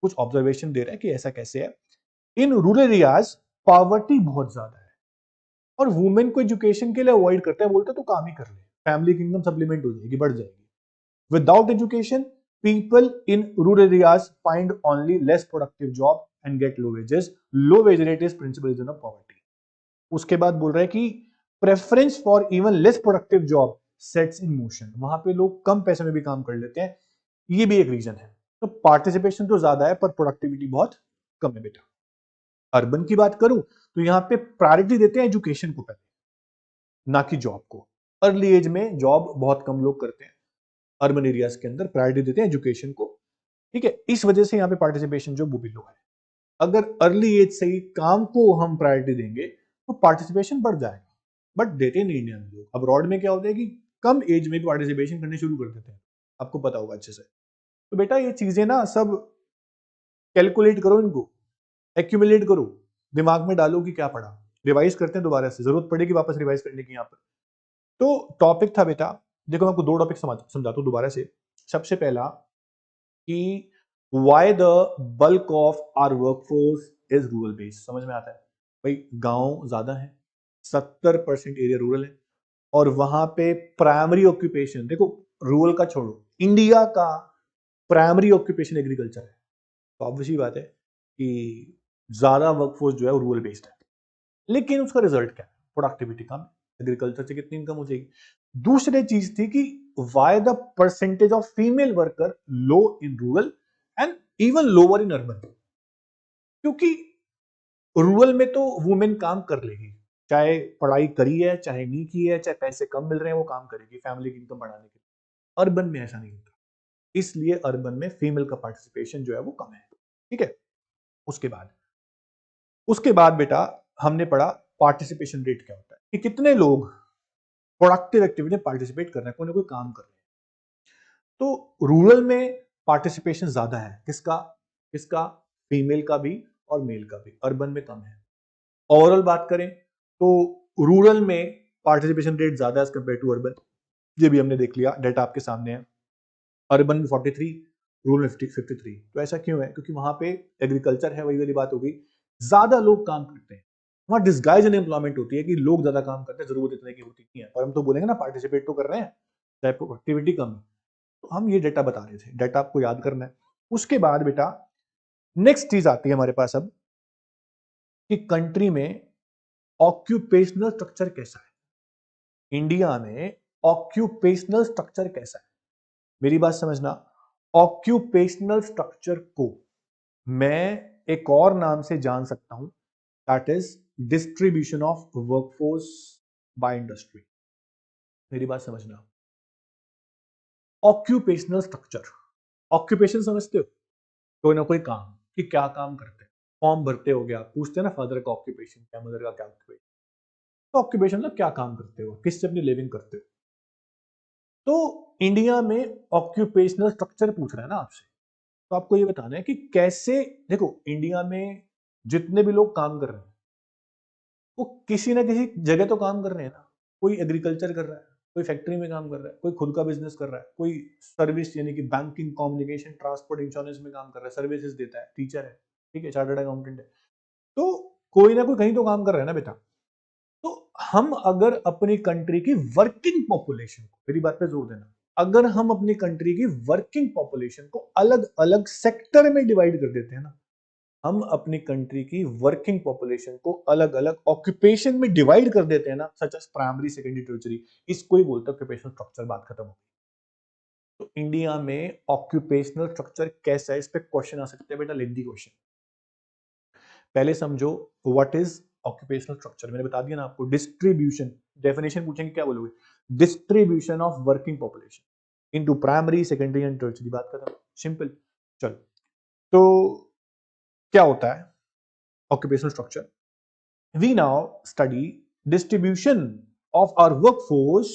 कुछ ऑब्जर्वेशन दे रहा है कि ऐसा कैसे है। इन रूरल एरियाज पॉवर्टी बहुत ज्यादा है, और वुमेन को एजुकेशन के लिए अवॉइड करते हैं, बोलते तो काम ही कर ले, फैमिली की इनकम सप्लीमेंट हो जाएगी, बढ़ जाएगी। Without education people in rural areas find only less productive job and get low wages. Low wage rate is principal reason of poverty. उसके बाद बोल रहा है कि preference for even less productive job sets in motion. वहां पे लोग कम पैसे में भी काम कर लेते हैं, ये भी एक रीजन है। तो पार्टिसिपेशन तो ज्यादा है पर प्रोडक्टिविटी बहुत कम है बेटा। अर्बन की बात करूं तो यहाँ पे प्रायोरिटी देते हैं एजुकेशन को पहले, ना कि जॉब को। अर्ली एज में जॉब बहुत कम लोग करते हैं, अर्बन एरियाज के अंदर प्रायोरिटी देते हैं एजुकेशन को। ठीक है, इस वजह से यहाँ पे पार्टिसिपेशन जो वो भी लो है। अगर अर्ली एज से ही काम को हम प्रायोरिटी देंगे तो पार्टिसिपेशन बढ़ जाएगा, बट देते नहीं इंडिया में लोग। अब्रॉड में क्या होता है कि कम एज में भी पार्टिसिपेशन करने शुरू कर देते हैं, आपको पता होगा अच्छे से। तो बेटा ये चीजें ना सब कैलकुलेट करो, इनको एक्यूमुलेट करो, दिमाग में डालो कि क्या पढ़ा, रिवाइज करते हैं दोबारा से, जरूरत पड़ेगी वापस रिवाइज करने की यहाँ पर। तो टॉपिक था बेटा, देखो मैं आपको 2 टॉपिक समझाता हूँ दोबारा से। सबसे पहला कि why the bulk of our workforce is rural based, समझ में आता है भाई, गांव ज्यादा है, 70% एरिया रूरल है, और वहां पे प्राइमरी ऑक्यूपेशन, देखो रूरल का छोड़ो, इंडिया का प्राइमरी ऑक्यूपेशन एग्रीकल्चर है। तो ऑब्वियसली बात है कि ज्यादा वर्कफोर्स जो है वो रूरल बेस्ड है, लेकिन उसका रिजल्ट क्या है, प्रोडक्टिविटी कम। एग्रीकल्चर से कितनी इनकम हो जाएगी। दूसरी चीज थी कि why the percentage of female worker low in rural and even lower in urban, क्योंकि रूरल में तो वुमेन काम कर लेगी, चाहे पढ़ाई करी है चाहे नहीं की है, चाहे पैसे कम मिल रहे हैं वो काम करेगी फैमिली की इनकम बढ़ाने के लिए। अर्बन में ऐसा नहीं होता, इसलिए अर्बन में फीमेल का पार्टिसिपेशन जो है वो कम है। ठीक है, उसके बाद बेटा हमने पढ़ा पार्टिसिपेशन रेट क्या होता है, कि कितने लोग प्रोडक्टिव एक्टिविटी में पार्टिसिपेट कर रहे हैं, कोई ना कोई काम कर रहे हैं। तो रूरल में पार्टिसिपेशन ज्यादा है, किसका, फीमेल का भी और मेल का भी, अर्बन में कम है। ओवरऑल बात करें तो रूरल में पार्टिसिपेशन रेट ज्यादा है एज कंपेयर टू अर्बन, ये भी हमने देख लिया, डेटा आपके सामने है। अर्बन में 43, रूरल में 53। तो ऐसा क्यों है, क्योंकि वहां पे एग्रीकल्चर है, वही वाली बात हो गई, ज्यादा लोग काम करते हैं, वहां डिस्गाइज अनएम्प्लॉयमेंट होती है कि लोग ज्यादा काम करते हैं, जरूरत इतने की होती नहीं है, पर हम तो बोलेंगे ना पार्टिसिपेट तो कर रहे हैं, चाहे प्रोडक्टिविटी कम है। तो हम ये डेटा बता रहे थे, डेटा आपको याद करना है। उसके बाद बेटा नेक्स्ट चीज आती है हमारे पास अब, कि कंट्री में ऑक्यूपेशनल स्ट्रक्चर कैसा है, इंडिया में ऑक्यूपेशनल स्ट्रक्चर कैसा है। मेरी बात समझना, ऑक्यूपेशनल स्ट्रक्चर को मैं एक और नाम से जान सकता हूं, that is distribution of workforce by industry. मेरी बात समझना, ऑक्यूपेशनल स्ट्रक्चर, ऑक्यूपेशन समझते हो, कोई ना कोई काम, कि क्या काम करते हैं। फॉर्म भरते हो गया, पूछते हैं ना फादर का ऑक्यूपेशन क्या, मदर का क्या ऑक्यूपेशन, तो ऑक्यूपेशन मतलब क्या काम करते हो, किससे अपनी लिविंग करते हो। तो इंडिया में ऑक्यूपेशनल स्ट्रक्चर पूछ रहा है ना आपसे, तो आपको ये बताना है कि कैसे, देखो इंडिया में जितने भी लोग काम कर रहे हैं वो किसी ना किसी जगह तो काम कर रहे हैं ना। कोई एग्रीकल्चर कर रहा है, कोई फैक्ट्री में काम कर रहा है, कोई खुद का बिजनेस कर रहा है, कोई सर्विस यानी कि बैंकिंग, कम्युनिकेशन, ट्रांसपोर्ट, इंश्योरेंस में काम कर रहा है, सर्विसेज देता है, टीचर है, ठीक है, चार्टर्ड अकाउंटेंट है। तो कोई ना कोई कहीं तो काम कर रहा है ना बेटा। तो हम अगर अपनी कंट्री की वर्किंग पॉपुलेशन को, मेरी बात पे जोर देना, अगर हम अपनी कंट्री की वर्किंग पॉपुलेशन को अलग अलग सेक्टर में डिवाइड कर देते हैं ना, हम अपनी कंट्री की वर्किंग पॉपुलेशन को अलग अलग ऑक्यूपेशन में डिवाइड कर देते हैं ना, such as primary, secondary, tertiary, इसको ही बोलते हैं ऑक्यूपेशनल स्ट्रक्चर। बात खत्म हो। तो इंडिया में ऑक्यूपेशनल स्ट्रक्चर कैसा है, इस पे क्वेश्चन आ सकते हैं बेटा, लेंथी क्वेश्चन। पहले समझो व्हाट इज ऑक्यूपेशनल स्ट्रक्चर। मैंने बता दिया ना आपको, डिस्ट्रीब्यूशन, डेफिनेशन पूछेंगे क्या बोलोगे, distribution of working population into primary, secondary and tertiary. बात खत्म, सिंपल। चलो, तो क्या होता है occupational structure? We now study distribution of our workforce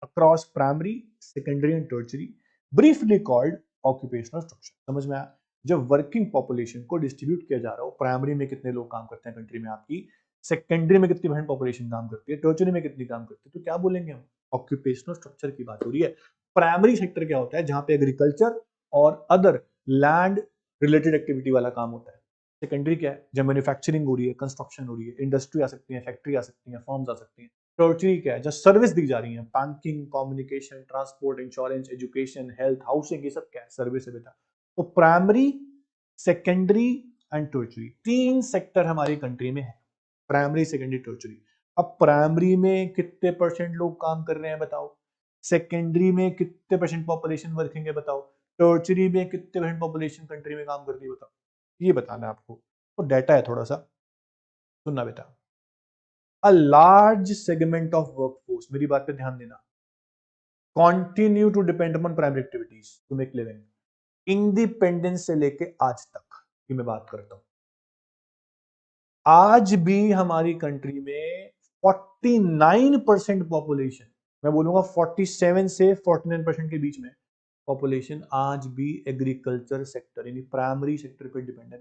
across primary, secondary and tertiary, briefly called occupational structure. समझ में आया? जब वर्किंग पॉपुलेशन को डिस्ट्रीब्यूट किया जा रहा हो, प्राइमरी में कितने लोग काम करते हैं कंट्री में आपकी, सेकेंडरी में कितनी परसेंट पॉपुलेशन काम करती है, टर्शियरी में कितनी काम करती है, तो क्या बोलेंगे हम, ऑक्यूपेशनल स्ट्रक्चर की बात हो रही है। प्राइमरी सेक्टर क्या होता है, जहां पे एग्रीकल्चर और अदर लैंड रिलेटेड एक्टिविटी वाला काम होता है। सेकेंडरी क्या है, जब मैन्युफैक्चरिंग हो रही है, कंस्ट्रक्शन हो रही है, इंडस्ट्री आ सकती है, फैक्ट्री आ सकती है, फर्म्स आ सकती हैं। टर्शियरी क्या है, जब सर्विस दी जा रही है, banking, communication, transport, insurance, education, health, housing, ये सब क्या है, सर्विस है बेटा। तो प्राइमरी, सेकेंडरी एंड टर्शियरी, तीन सेक्टर हमारी कंट्री में है, प्राइमरी, सेकेंडरी, टर्शियरी। अब प्राइमरी में कितने परसेंट लोग काम कर रहे हैं बताओ, सेकेंडरी में कितने परसेंट पॉपुलेशन वर्किंग है बताओ, टर्शियरी में कितने परसेंट पॉपुलेशन कंट्री में काम कर रही है बताओ, ये बताना है आपको। तो डाटा है थोड़ा सा, सुनना बेटा। A large segment of workforce, मेरी बात पे ध्यान देना, continue to depend upon primary activities to make living, independence से लेके आज तक की मैं बात करता हूं। आज भी हमारी कंट्री में 49% पॉपुलेशन, मैं बोलूंगा 47 से 49% के बीच में पॉपुलेशन आज भी एग्रीकल्चर सेक्टर यानी प्राइमरी सेक्टर पे डिपेंड है।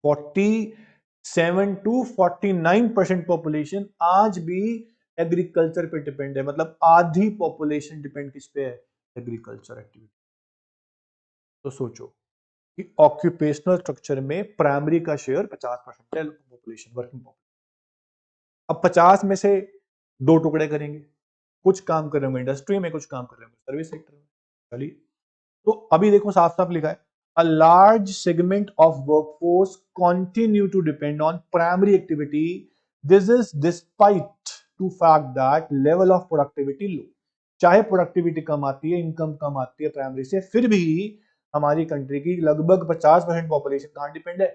47 to 49% पॉपुलेशन आज भी एग्रीकल्चर पे डिपेंड है, मतलब आधी पॉपुलेशन डिपेंड किस पे है, एग्रीकल्चर एक्टिविटी। तो सोचो कि ऑक्यूपेशनल स्ट्रक्चर में प्राइमरी का शेयर 50% है पॉपुलेशन, वर्किंग पॉपुलेशन। अब 50 में से दो टुकड़े करेंगे, कुछ काम कर रहे होंगे इंडस्ट्री में, कुछ काम कर रहे होंगे सर्विस सेक्टर में। चलिए, तो अभी देखो साफ साफ लिखा है, a large segment of workforce continue to depend on primary activity. This is despite to fact that level of productivity low. चाहे प्रोडक्टिविटी कम आती है, इनकम कम आती है प्राइमरी से, फिर भी हमारी कंट्री की लगभग 50% पॉपुलेशन कहाँ डिपेंड है,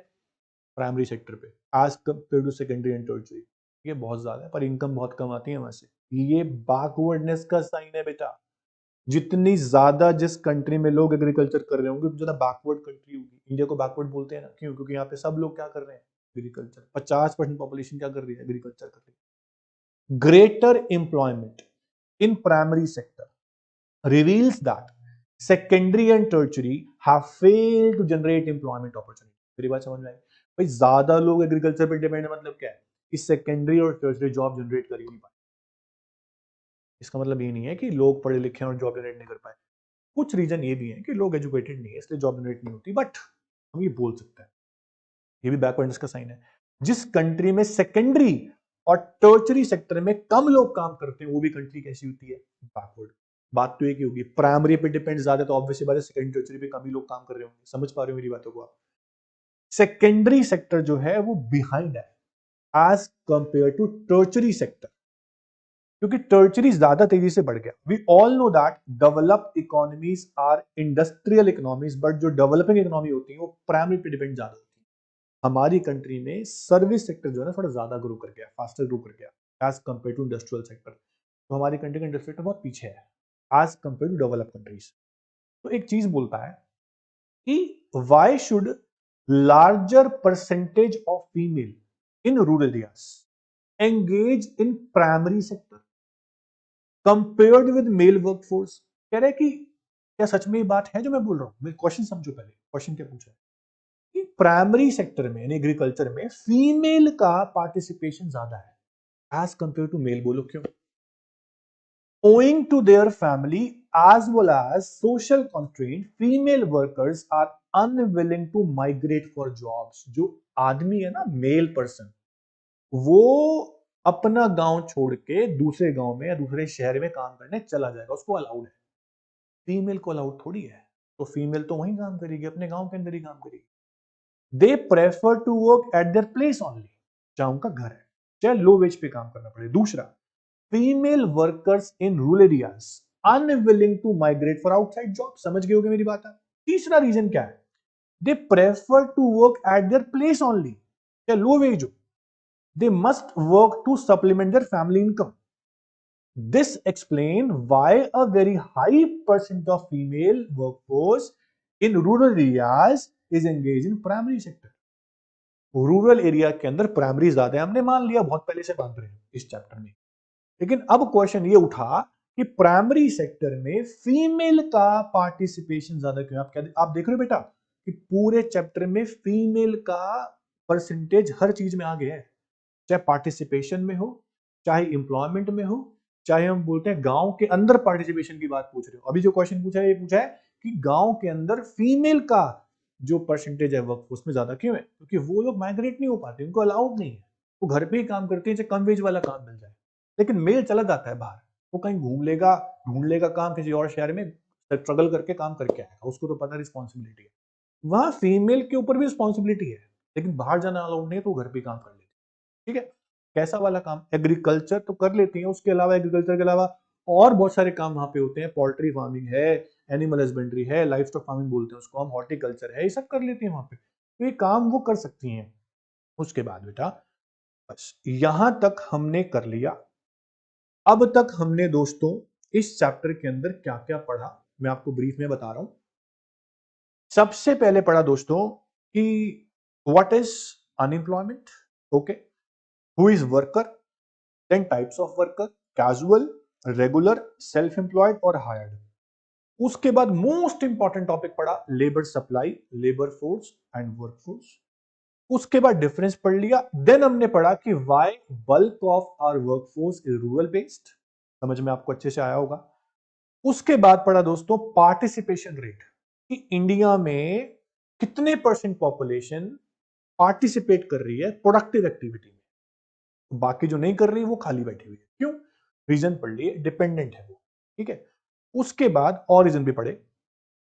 प्राइमरी सेक्टर पे, as compare to secondary and tertiary. ये बहुत ज्यादा है, पर इनकम बहुत कम आती है वहां से। ये बैकवर्डनेस का साइन है बेटा। जितनी ज्यादा जिस कंट्री में लोग एग्रीकल्चर कर रहे होंगे, उतनी ज्यादा बैकवर्ड कंट्री होगी। इंडिया को बैकवर्ड बोलते हैं ना, क्यों, क्योंकि यहाँ पे सब लोग क्या कर रहे हैं, एग्रीकल्चर। 50% पॉपुलेशन क्या कर रही है, एग्रीकल्चर कर रही है। Greater employment in primary sector reveals that secondary and tertiary have failed to generate employment opportunity. मेरी बात समझ में आई? भाई ज्यादा लोग एग्रीकल्चर पे डिपेंड है, मतलब क्या है कि सेकेंडरी और टर्शियरी जॉब जनरेट कर ही नहीं पाए। इसका मतलब ये नहीं है कि लोग पढ़े लिखे हैं और जॉब जनरेट नहीं कर पाए। कुछ रीजन ये भी है कि लोग एजुकेटेड नहीं है, इसलिए जॉब जनरेट नहीं होती, बट हम ये बोल सकते हैं, ये भी बैकवर्डनेस का साइन है। जिस कंट्री में सेकेंडरी और टर्शियरी सेक्टर में कम लोग काम करते हैं, वो भी कंट्री कैसी होती है, बैकवर्ड। बात तो एक ही होगी, प्राइमरी पे डिपेंड ज्यादा, तो ऑब्वियसली बात है सेकेंडरी टर्शियरी पे कम ही लोग काम कर रहे होंगे। समझ पा रहे हो मेरी बातों को आप? सेकेंडरी सेक्टर जो है वो बिहाइंड है as compare to tertiary sector, क्योंकि टर्शियरी ज्यादा तेजी से बढ़ गया। We all know that developed economies are industrial economies, but जो डेवलपिंग इकोनॉमी होती है वो प्राइमरी पे डिपेंड ज्यादा होती है। हमारी कंट्री में सर्विस सेक्टर जो है ना थोड़ा ज्यादा ग्रो कर गया, फास्टर ग्रो कर गया as compare to industrial sector. तो हमारी कंट्री का इंडस्ट्रियल सेक्टर बहुत पीछे है as compare to develop countries. तो एक चीज बोलता है कि why should larger percentage of female in rural areas engage in primary sector compared with male workforce। कह रहे कि क्या सच में ये बात है जो मैं बोल रहा हूं? मेरे क्वेश्चन समझो, पहले क्वेश्चन क्या पूछा है कि प्राइमरी सेक्टर में यानी एग्रीकल्चर में फीमेल का पार्टिसिपेशन ज्यादा है एज कंपेयर टू मेल। बोलो क्यों? owing to their family as well as social constraint, female workers are unwilling to migrate for jobs। जो आदमी है ना, मेल पर्सन, वो अपना गांव छोड़ के दूसरे गांव में या दूसरे शहर में काम करने चला जाएगा, उसको अलाउड है। फीमेल को अलाउड थोड़ी है। तो फीमेल तो वहीं काम करेगी, अपने गांव के अंदर ही काम करेगी। They prefer to work at their place only, चाहे उनका घर है, चाहे लो वेज पे काम करना पड़े। दूसरा, female workers in rural areas unwilling to migrate for outside job. समझ गए होगे मेरी बात? तीसरा रीजन क्या है? They prefer to work at their place only, चाहे लो वेज हो, they must work to supplement their family income. This explains why a very high percent of female workforce in rural areas is engaged in primary sector। Rural area के अंदर प्राइमरी ज्यादा है, हमने मान लिया, बहुत पहले से बांध रहे हैं इस चैप्टर में। लेकिन अब क्वेश्चन ये उठा कि प्राइमरी सेक्टर में फीमेल का पार्टिसिपेशन ज्यादा क्यों? आप देख रहे हो बेटा कि पूरे चैप्टर में फीमेल का परसेंटेज हर चीज में आगे है, चाहे पार्टिसिपेशन में हो, चाहे एम्प्लॉयमेंट में हो, चाहे हम बोलते हैं गांव के अंदर पार्टिसिपेशन की बात पूछ रहे हो। अभी जो क्वेश्चन पूछा है, ये पूछा है कि गांव के अंदर फीमेल का जो परसेंटेज है वर्कफोर्स में ज्यादा क्यों है? क्योंकि वो लोग माइग्रेट नहीं हो पाते, उनको अलाउड नहीं है, वो घर पे ही काम करते हैं, चाहे कम वेज वाला काम मिल जाए। लेकिन मेल चला जाता है बाहर, वो कहीं घूम लेगा, ढूंढ लेगा काम किसी और शहर में, स्ट्रगल करके काम करके आएगा, उसको तो पता रिस्पॉन्सिबिलिटी है। वहां फीमेल के ऊपर भी रिस्पॉन्सिबिलिटी है, लेकिन बाहर जाना अलाउड नहीं है, तो घर पे काम कर लेती है। ठीक है? कैसा वाला काम? एग्रीकल्चर तो कर लेती हैं, उसके अलावा एग्रीकल्चर के अलावा और बहुत सारे काम वहां पे होते हैं। पोल्ट्री फार्मिंग है, एनिमल हस्बेंड्री है, लाइफ स्टॉक फार्मिंग बोलते हैं उसको हम, हॉर्टिकल्चर है, ये सब कर लेती हैं वहां पे, तो ये काम वो कर सकती हैं। उसके बाद बेटा बस यहां तक हमने कर लिया। अब तक हमने दोस्तों इस चैप्टर के अंदर क्या क्या पढ़ा, मैं आपको ब्रीफ में बता रहा हूं। सबसे पहले पढ़ा दोस्तों कि what is unemployment, okay, who is worker, then types of worker, casual, regular, self employed और हायर्ड। उसके बाद मोस्ट इंपॉर्टेंट टॉपिक पढ़ा labour supply, labour force and work force. उसके बाद डिफरेंस पढ़ लिया। देन हमने पढ़ा कि why bulk of our workforce is rural based, समझ में आपको अच्छे से आया होगा। उसके बाद पढ़ा दोस्तों पार्टिसिपेशन रेट, कि इंडिया में कितने परसेंट पॉपुलेशन पार्टिसिपेट कर रही है प्रोडक्टिव एक्टिविटी में, बाकी जो नहीं कर रही वो खाली बैठी हुई है। क्यों? रीजन पढ़ लिए, डिपेंडेंट है वो। ठीक है? उसके बाद और रीजन भी पढ़े।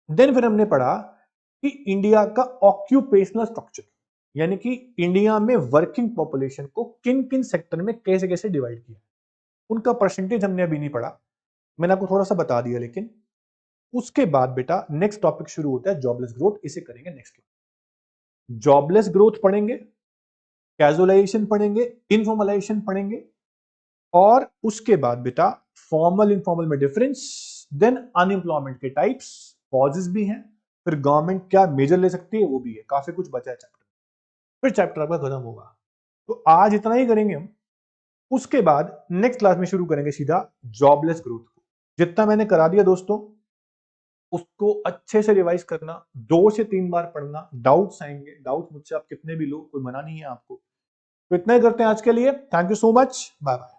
देन फिर हमने पढ़ा कि इंडिया का ऑक्यूपेशनल स्ट्रक्चर, यानी कि इंडिया में वर्किंग पॉपुलेशन को किन किन सेक्टर में कैसे कैसे डिवाइड किया, उनका परसेंटेज हमने अभी नहीं पढ़ा, मैंने आपको थोड़ा सा बता दिया। लेकिन उसके बाद बेटा नेक्स्ट टॉपिक शुरू होता है जॉबलेस ग्रोथ, इसे करेंगे नेक्स्ट क्लास। जॉबलेस ग्रोथ पढ़ेंगे, कैजुअलाइजेशन पढ़ेंगे, इनफॉर्मलाइजेशन पढ़ेंगे, और उसके बाद बेटा फॉर्मल इनफॉर्मल में डिफरेंस, देन अनएम्प्लॉयमेंट के टाइप्स, कॉजेस भी हैं, फिर गवर्नमेंट क्या मेजर ले सकती है वो भी है, काफी कुछ बचा है चैप्टर, फिर चैप्टर आपका खत्म होगा। तो आज इतना ही करेंगे हम। उसके बाद नेक्स्ट क्लास में शुरू करेंगे सीधा जॉबलेस ग्रोथ को। जितना मैंने करा दिया दोस्तों उसको अच्छे से रिवाइज करना, 2 से 3 बार पढ़ना, डाउट्स आएंगे, डाउट्स मुझसे आप कितने भी लो, कोई मना नहीं है आपको। तो इतना ही करते हैं आज के लिए। Thank you so much, bye bye.